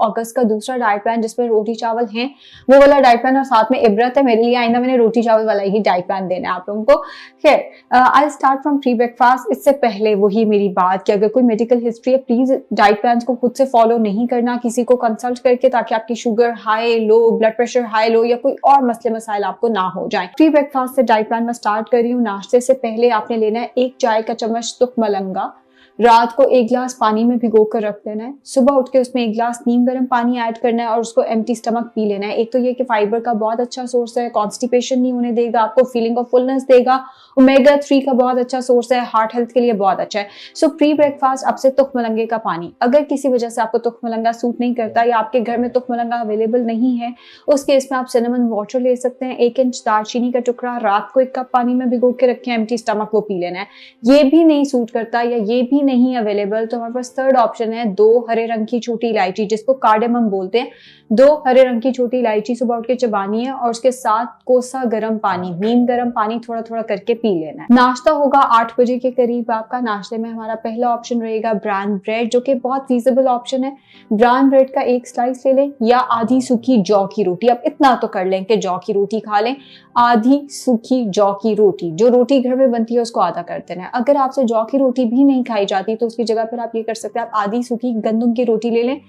अगस्त का दूसरा diet plan जिसमें रोटी चावल हैं, वो वाला डाइट प्लान, और साथ में इबरत है मेरे लिए, आइंदा मैंने रोटी चावल वाला ही डाइट प्लान देना है आप लोगों को। खैर I start from pre breakfast. इससे पहले वही मेरी बात कि अगर कोई मेडिकल हिस्ट्री है प्लीज डाइट प्लान को खुद से फॉलो नहीं करना, किसी को कंसल्ट करके, ताकि आपकी sugar high low, blood pressure high low या कोई और मसले मसाइल आपको ना हो जाए। प्री ब्रेकफास्ट से डाइट प्लान में स्टार्ट कर रही हूँ। नाश्ते से पहले आपने लेना है 1 चाय का चम्मच तुख मलंगा, रात को 1 गिलास पानी में भिगो कर रख देना है, सुबह उठ के उसमें 1 गिलास नीम गर्म पानी ऐड करना है और उसको एम्प्टी स्टमक पी लेना है। एक तो ये कि फाइबर का बहुत अच्छा सोर्स है, कॉन्स्टिपेशन नहीं होने देगा, आपको फीलिंग ऑफ फुलनेस देगा, ओमेगा 3 का बहुत अच्छा सोर्स है, हार्ट हेल्थ के लिए बहुत अच्छा है। सो प्री ब्रेकफास्ट अब से तुख मलंगे का पानी। अगर किसी वजह से आपको तुख मलंगा सूट नहीं करता या आपके घर में तुख मलंगा अवेलेबल नहीं है, उस केस में आप सिनेमन वाटर ले सकते हैं। 1 इंच दालचीनी का टुकड़ा रात को 1 कप पानी में भिगो के रखें, एम्प्टी स्टमक वो पी लेना है। ये भी नहीं सूट करता या ये भी नहीं अवेलेबल तो हमारे पास थर्ड ऑप्शन है 2 हरे रंग की छोटी इलायची, जिसको कार्डेमम बोलते हैं। 2 हरे रंग की छोटी इलायची सुबह उठ के चबानी है और उसके साथ कोसा गर्म पानी, नीम गर्म पानी थोड़ा थोड़ा करके पी लेना है। नाश्ता होगा 8 बजे के करीब आपका। नाश्ते में हमारा पहला ऑप्शन रहेगा ब्राउन ब्रेड, जो कि बहुत फीजिबल ऑप्शन है। ब्राउन ब्रेड का 1 स्लाइस ले लें या आधी सूखी जौ की रोटी। अब इतना तो कर लें कि जौ की रोटी खा लें, आधी सूखी जौ की रोटी, जो रोटी घर में बनती है उसको आधा कर देना है। अगर आपसे जौ की रोटी भी नहीं खाई जाती तो उसकी जगह पर आप ये कर सकते हैं, आप आधी सूखी गंदम की रोटी ले लें।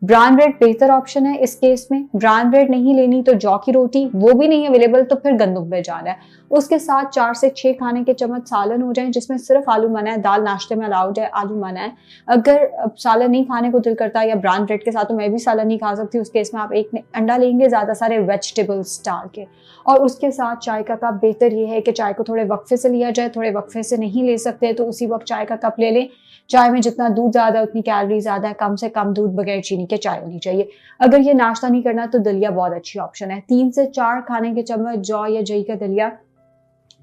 ब्राउन ब्रेड बेहतर ऑप्शन है इस केस में। ब्राउन ब्रेड नहीं लेनी तो जौ की रोटी, वो भी नहीं अवेलेबल तो फिर गंदम पे जाना है। उसके साथ 4 से 6 खाने के चम्मच सालन हो जाए, जिसमें सिर्फ आलू मना है। दाल नाश्ते में अलाउड है, आलू मना है। अगर सालन नहीं खाने को दिल करता या ब्राउन ब्रेड के साथ तो मैं भी सालन नहीं खा सकती, उस केस में आप 1 अंडा लेंगे, ज्यादा सारे वेजिटेबल्स डाल के, और उसके साथ चाय का कप। बेहतर ये है कि चाय को थोड़े वक्फे से लिया जाए, थोड़े वक्फे से नहीं ले सकते तो उसी वक्त चाय का कप ले लें। चाय में जितना दूध ज्यादा है उतनी कैलोरी ज्यादा है, कम से कम दूध बगैर चीनी के चाय होनी चाहिए। अगर ये नाश्ता नहीं करना तो दलिया बहुत अच्छी ऑप्शन है। 3 से 4 खाने के चम्मच जौ या जई का दलिया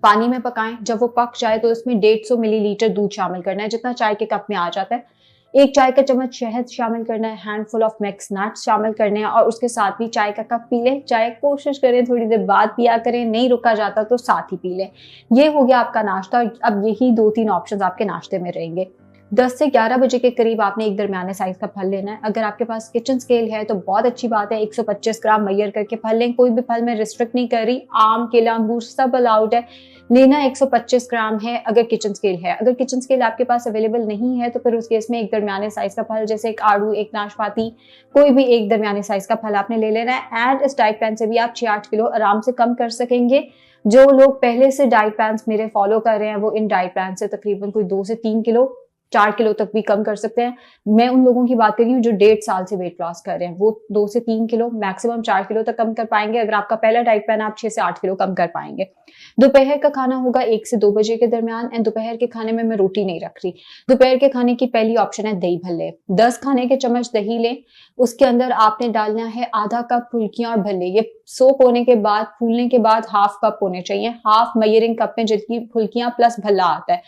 पानी में पकाएं। जब वो पक जाए तो उसमें 150 मिलीलीटर दूध शामिल करना है, जितना चाय के कप में आ जाता है। 1 चाय का चम्मच शहद शामिल करना है, हैंडफुल ऑफ मिक्स नट्स शामिल करने हैं और उसके साथ भी चाय का कप पी लें। चाय कोशिश करें थोड़ी देर बाद पिया करें, नहीं रुका जाता तो साथ ही पी लें। ये हो गया आपका नाश्ता। अब यही 2-3 ऑप्शंस आपके नाश्ते में रहेंगे। 10 से 11 बजे के करीब आपने एक दरमियाने साइज का फल लेना है। अगर आपके पास किचन स्केल है तो बहुत अच्छी बात है, 125 ग्राम मैयर करके फल लें। कोई भी फल मैं रिस्ट्रिक्ट नहीं कर रही, आम, केला, अंगूर सब अलाउड है। लेना 125 ग्राम है अगर किचन स्केल है। अगर किचन स्केल आपके पास अवेलेबल नहीं है तो फिर उस केस में एक दरमियाने साइज का फल, जैसे एक आड़ू, एक नाशपाती, कोई भी एक दरमियाने साइज का फल आपने ले लेना है। एंड इस डाइट प्लान से भी आप 6-8 किलो आराम से कम कर सकेंगे। जो लोग पहले से डाइट प्लान मेरे फॉलो कर रहे हैं वो इन डाइट प्लान से तकरीबन कोई 2 से 3 किलो, 4 किलो तक भी कम कर सकते हैं। मैं उन लोगों की बात कर रही हूँ जो 1.5 साल से वेट लॉस कर रहे हैं, वो 2 से 3 किलो, मैक्सिमम 4 किलो तक कम कर पाएंगे। अगर आपका पहला डाइट प्लान आप 6 से 8 किलो कम कर पाएंगे। दोपहर का खाना होगा 1 से 2 बजे के दरमियान। एंड दोपहर के खाने में मैं रोटी नहीं रख रही। दोपहर के खाने की पहली ऑप्शन है दही भल्ले। 10 खाने के चम्मच दही लें, उसके अंदर आपने डालना है आधा कप फुल्कियां और भल्ले। ये सोक होने के बाद, फूलने के बाद हाफ कप होने चाहिए, हाफ मेजरिंग कप में जितनी फुल्कियां प्लस भल्ला आता है।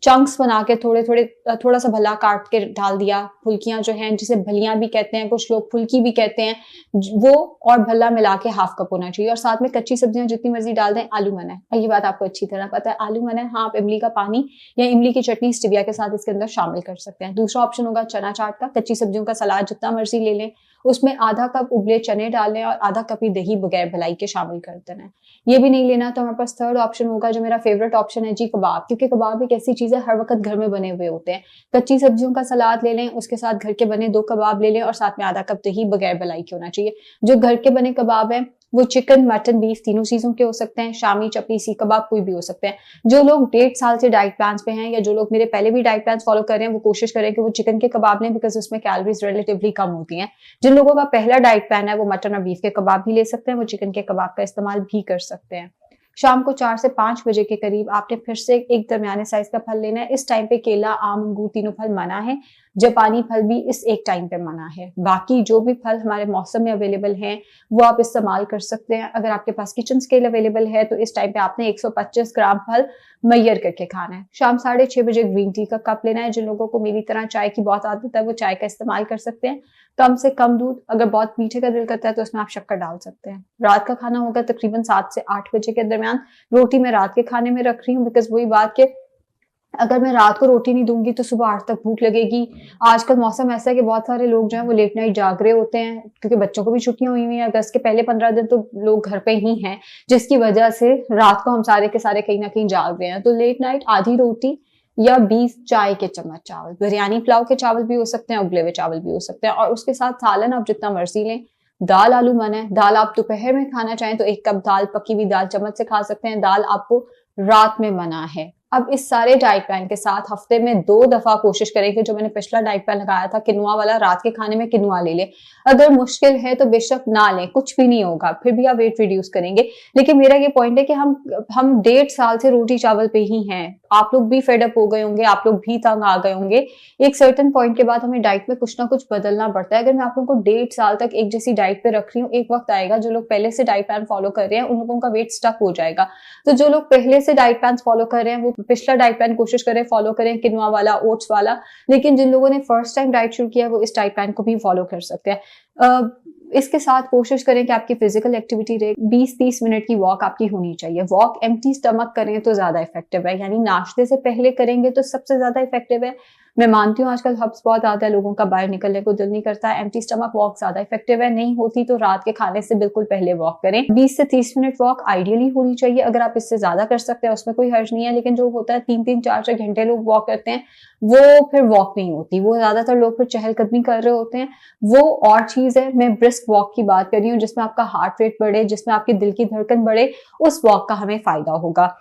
चंक्स बना के थोड़ा सा भला काट के डाल दिया। फुल्कियां जो हैं, जिसे भलियां भी कहते हैं, कुछ लोग फुल्की भी कहते हैं, वो और भल्ला मिला के हाफ कप होना चाहिए। और साथ में कच्ची सब्जियां जितनी मर्जी डाल दें। आलू मना है, ये बात आपको अच्छी तरह पता है, आलू मना है। हाँ, आप इमली का पानी या इमली की चटनी स्टिविया के साथ इसके अंदर शामिल कर सकते हैं। दूसरा ऑप्शन होगा चना चाट का। कच्ची सब्जियों का सलाद जितना मर्जी ले लें, उसमें आधा कप उबले चने डाल लें और आधा कप ही दही बगैर भलाई के शामिल कर देना है। ये भी नहीं लेना तो हमारे पास थर्ड ऑप्शन होगा, जो मेरा फेवरेट ऑप्शन है जी, कबाब। क्योंकि कबाब एक ऐसी चीज है हर वक्त घर में बने हुए होते हैं। कच्ची सब्जियों का सलाद ले लें, उसके साथ घर के बने 2 कबाब ले लें और साथ में आधा कप दही बगैर भलाई के होना चाहिए। जो घर के बने कबाब है वो चिकन, मटन, बीफ तीनों चीजों के हो सकते हैं। शामी, चपली, सीख कबाब कोई भी हो सकते हैं। जो लोग 1.5 साल से डाइट प्लान पे हैं या जो लोग मेरे पहले भी डाइट प्लान फॉलो कर रहे हैं, वो कोशिश करें कि वो चिकन के कबाब लें, बिकॉज उसमें कैलोरीज रिलेटिवली कम होती हैं। जिन लोगों का पहला डाइट प्लान है वो मटन और बीफ के कबाब भी ले सकते हैं, वो चिकन के कबाब का इस्तेमाल भी कर सकते हैं। शाम को 4 से 5 बजे के करीब आपने फिर से एक दरमियाने साइज का फल लेना है। इस टाइम पे केला, आम, अंगूर तीनों फल मना है। जापानी फल भी इस एक टाइम पे मना है। बाकी जो भी फल हमारे मौसम में अवेलेबल हैं वो आप इस्तेमाल कर सकते हैं। अगर आपके पास किचन स्केल अवेलेबल है तो इस टाइम पे आपने 125 ग्राम फल मैयर करके खाना है। शाम 6:30 बजे ग्रीन टी का कप लेना है। जिन लोगों को मेरी तरह चाय की बहुत आदत है वो चाय का इस्तेमाल कर सकते हैं। कम से कम दूध, अगर बहुत मीठे का दिल करता है तो उसमें आप शक्कर डाल सकते हैं। रात का खाना होगा तकरीबन 7 से 8 बजे के दरमियान। रोटी मैं रात के खाने में रख रही हूँ बिकॉज वही बात के अगर मैं रात को रोटी नहीं दूंगी तो सुबह 8 तक भूख लगेगी। आजकल मौसम ऐसा है कि बहुत सारे लोग जो हैं वो लेट नाइट जाग रहे होते हैं, क्योंकि बच्चों को भी छुट्टियां हुई हुई हैं। अगस्त के पहले 15 दिन तो लोग घर पे ही हैं, जिसकी वजह से रात को हम सारे के सारे कहीं ना कहीं जाग रहे हैं। तो लेट नाइट आधी रोटी या 20 चाय के चम्मच चावल, बिरयानी पुलाव के चावल भी हो सकते हैं, उबले हुए चावल भी हो सकते हैं, और उसके साथ सालन आप जितना मर्जी लें। दाल आलू मन है, दाल आप दोपहर में खाना चाहें तो 1 कप दाल, पकी हुई दाल चम्मच से खा सकते हैं। दाल आपको रात में मना है। अब इस सारे डाइट प्लान के साथ हफ्ते में 2 दफा कोशिश करें कि जो मैंने पिछला डाइट प्लान लगाया था किनुआ वाला, रात के खाने में किनुआ ले लें। अगर मुश्किल है तो बेशक ना लें, कुछ भी नहीं होगा, फिर भी आप वेट रिड्यूस करेंगे। लेकिन मेरा ये पॉइंट है कि हम 1.5 साल से रोटी चावल पे ही हैं। आप लोग भी फेड अप हो गए होंगे, आप लोग भी तंग आ गए होंगे। एक सर्टेन पॉइंट के बाद हमें डाइट में कुछ ना कुछ बदलना पड़ता है। अगर मैं आप लोगों को 1.5 साल तक एक जैसी डाइट पे रख रही हूँ, एक वक्त आएगा जो लोग पहले से डाइट प्लान फॉलो कर रहे हैं उन लोगों का वेट स्टक हो जाएगा। तो जो लोग पहले से डाइट प्लान फॉलो कर रहे हैं वो पिछला डाइट प्लान कोशिश करें फॉलो करें, किनुआ वाला, ओट्स वाला। लेकिन जिन लोगों ने फर्स्ट टाइम डाइट शुरू किया है वो इस डाइट प्लान को भी फॉलो कर सकते हैं। इसके साथ कोशिश करें कि आपकी फिजिकल एक्टिविटी रहे, 20-30 मिनट की वॉक आपकी होनी चाहिए। वॉक एम्प्टी स्टमक करें तो ज्यादा इफेक्टिव है, यानी नाश्ते से पहले करेंगे तो सबसे ज्यादा इफेक्टिव है। मैं मानती हूँ आजकल हब्स बहुत आता है, लोगों का बाहर निकलने को दिल नहीं करता है, एम्प्टी स्टमक वॉक ज्यादा इफेक्टिव है। नहीं होती तो रात के खाने से बिल्कुल पहले वॉक करें। 20 से 30 मिनट वॉक आइडियली होनी चाहिए। अगर आप इससे ज्यादा कर सकते हैं उसमें कोई हर्ज नहीं है, लेकिन जो होता है 3-3, 4-4 घंटे लोग वॉक करते हैं वो फिर वॉक नहीं होती, वो ज्यादातर लोग फिर चहलकदमी कर रहे होते हैं, वो और चीज है। मैं ब्रिस्क वॉक की बात कर रही हूँ जिसमें आपका हार्ट रेट बढ़े, जिसमें आपकी दिल की धड़कन बढ़े, उस वॉक का हमें फायदा होगा।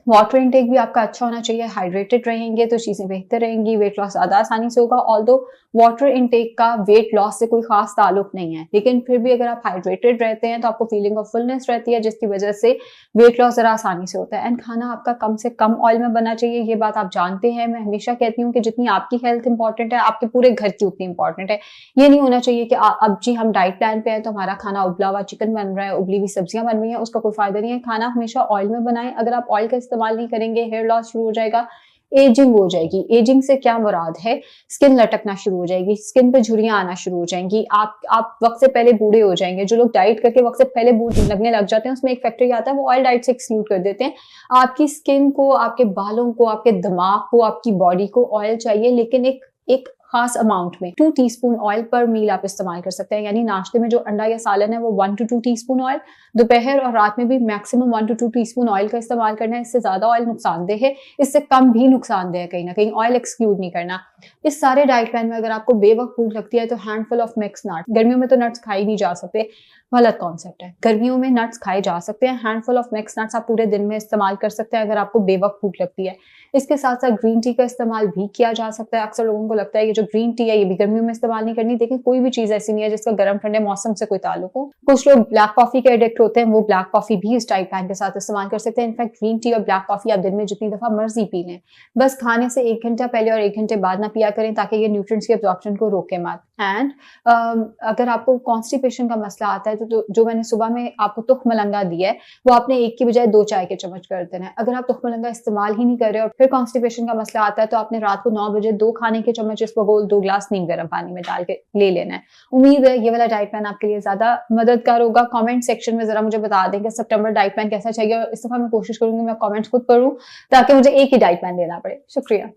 वाटर इनटेक भी आपका अच्छा होना चाहिए, हाइड्रेटेड रहेंगे तो चीजें बेहतर रहेंगी, वेट लॉस ज्यादा आसानी से होगा। ऑल्दो वाटर इनटेक का वेट लॉस से कोई खास ताल्लुक नहीं है, लेकिन फिर भी अगर आप हाइड्रेटेड रहते हैं तो आपको फीलिंग ऑफ फुलनेस रहती है, जिसकी वजह से वेट लॉस जरा आसानी से होता है। एंड खाना आपका कम से कम ऑयल में बनना चाहिए, ये बात आप जानते हैं। मैं हमेशा कहती हूँ कि जितनी आपकी हेल्थ इंपॉर्टेंट है आपके पूरे घर की उतनी इंपॉर्टेंट है। ये नहीं होना चाहिए कि अब जी हम डाइट प्लान पे हैं तो हमारा खाना उबला हुआ चिकन बन रहा है, उबली हुई सब्जियां बन रही है, उसका कोई फायदा नहीं है। खाना हमेशा ऑयल में बनाएं। अगर आप ऑयल का इस्तेमाल नहीं करेंगे हेयर लॉस शुरू हो जाएगा, एजिंग हो जाएगी। एजिंग से क्या मुराद है, स्किन लटकना शुरू हो जाएगी, स्किन पे झुर्रियां आना शुरू हो जाएंगी, आप वक्त से पहले बूढ़े हो जाएंगे। जो लोग डाइट करके वक्त से पहले बूढ़े लगने लग जाते हैं उसमें एक फैक्टर आता है वो ऑयल डाइट से एक्सक्लूड कर देते हैं। आपकी स्किन को, आपके बालों को, आपके दिमाग को, आपकी बॉडी को ऑयल चाहिए, लेकिन एक खास अमाउंट में। 2 टीस्पून ऑयल पर मील आप इस्तेमाल कर सकते हैं, यानी नाश्ते में जो अंडा या सालन है वो 1 to 2 टीस्पून ऑयल, दोपहर और रात में भी मैक्सिमम 1 to 2 टीस्पून ऑयल का इस्तेमाल करना है। इससे ज्यादा ऑयल नुकसानदेह है, इससे कम भी नुकसानदेह है, कहीं ना कहीं ऑयल एक्सक्लूड नहीं करना। इस सारे डाइट प्लान में अगर आपको बेवक्त भूख लगती है तो हैंडफुल ऑफ मिक्स नट, गर्मियों में तो नट्स खाई नहीं जा सकते, गलत कॉन्सेप्ट है। गर्मियों में नट्स खाए जा सकते हैं, हैंडफुल ऑफ मिक्स नट्स आप पूरे दिन में इस्तेमाल कर सकते हैं अगर आपको बेवक्त भूख लगती है। इसके साथ साथ ग्रीन टी का इस्तेमाल भी किया जा सकता है। अक्सर लोगों को लगता है कि जो ग्रीन टी है ये भी गर्मियों में इस्तेमाल नहीं करनी, लेकिन कोई भी चीज ऐसी नहीं है जिसका गर्म ठंडे मौसम से कोई ताल्लुक हो। कुछ लोग ब्लैक कॉफी के एडिक्ट होते हैं, वो ब्लैक कॉफी भी इस डाइट प्लान के साथ इस्तेमाल कर सकते हैं। इनफैक्ट ग्रीन टी और ब्लैक कॉफी आप दिन में जितनी दफा मर्जी पी लें, बस खाने से 1 घंटा पहले और 1 घंटे बाद ना पिया करें, ताकि ये न्यूट्रिएंट्स की एब्जॉर्प्शन को रोके मत। एंड अगर आपको कॉन्स्टिपेशन का मसला आता है तो जो मैंने सुबह में आपको तुखमलंगा दिया है वो आपने 1 की बजाय 2 चाय के चम्मच कर देना है। अगर आप तुखमलंगा इस्तेमाल ही नहीं कर रहे और फिर कॉन्स्टिपेशन का मसला आता है तो आपने रात को 9 बजे 2 खाने के चम्मच इसको गोल 2 ग्लास नीम गर्म पानी में डाल के ले लेना है। उम्मीद है ये वाला डाइट प्लान आपके लिए ज्यादा मददगार होगा। कमेंट सेक्शन में जरा मुझे बता दें कि सितंबर डाइट प्लान कैसा चाहिए, और इस दफा मैं कोशिश करूंगी मैं कमेंट्स खुद पढूं ताकि मुझे एक ही डाइट प्लान देना पड़े। शुक्रिया।